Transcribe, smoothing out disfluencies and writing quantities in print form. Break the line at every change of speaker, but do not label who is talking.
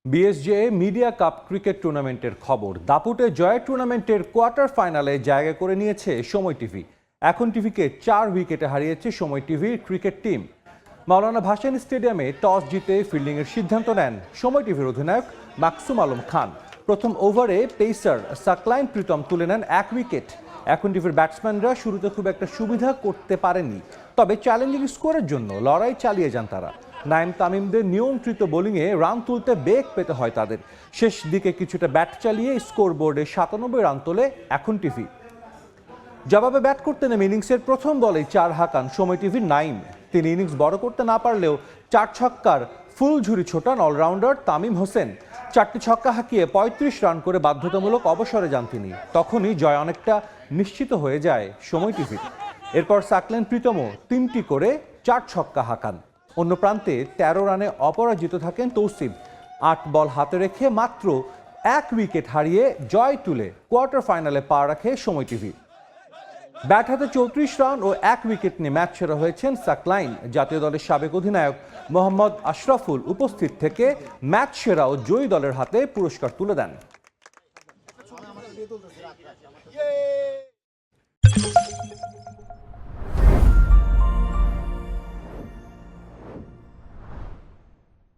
BSJ media cup cricket টুর্নামেন্টের খবর। দাপুটে জয়ের টুর্নামেন্টের কোয়ার্টার ফাইনালে জায়গা করে নিয়েছে সময় টিভি। এখন টিভিকে 4 উইকেটে হারিয়েছে সময় টিভির ক্রিকেট টিম। মাওলানা ভাসানী স্টেডিয়ামে টস জিতে ফিল্ডিংয়ের সিদ্ধান্ত নেন সময় টিভির অধিনায়ক মাকসুম আলম খান। প্রথম ওভারে পেসার সাকলাইন প্রীতম তুলে নেন 1 উইকেট। এখন টিভির ব্যাটসম্যানরা শুরুতে খুব একটা সুবিধা করতে পারেননি, তবে চ্যালেঞ্জিং স্কোরের জন্য লড়াই চালিয়ে যান তারা। নাইম তামিমদের নিয়ন্ত্রিত বোলিংয়ে রান তুলতে বেগ পেতে হয় তাদের। শেষ দিকে কিছুটা ব্যাট চালিয়ে স্কোর বোর্ডে 97 রান তোলে এখন টিভি। জবাবে ব্যাট করতে নেমে ইনিংসের প্রথম বলেই 4 হাঁকান সময় টিভির নাইম। তিনি ইনিংস বড় করতে না পারলেও 4 ছক্কার ফুল ঝুরি ছোটান অলরাউন্ডার তামিম হোসেন। 4টি ছক্কা হাঁকিয়ে 35 রান করে বাধ্যতামূলক অবসরে যান তিনি। তখনই জয় অনেকটা নিশ্চিত হয়ে যায় সময় টিভির। এরপর সাকলাইন প্রীতমও 3টি করে 4 ছক্কা হাঁকান। অন্য প্রান্তে 13 রানে অপরাজিত থাকেন তৌসিফ। 8 বল হাতে রেখে মাত্র 1 উইকেট হারিয়ে জয় তুলে কোয়ার্টার ফাইনালে পা রাখে সময় টিভি। ব্যাট হাতে 34 রান ও 1 উইকেট নিয়ে ম্যাচ সেরা হয়েছেন সাকলাইন। জাতীয় দলের সাবেক অধিনায়ক মোহাম্মদ আশরাফুল উপস্থিত থেকে ম্যাচ সেরা ও জয়ী দলের হাতে পুরস্কার তুলে দেন।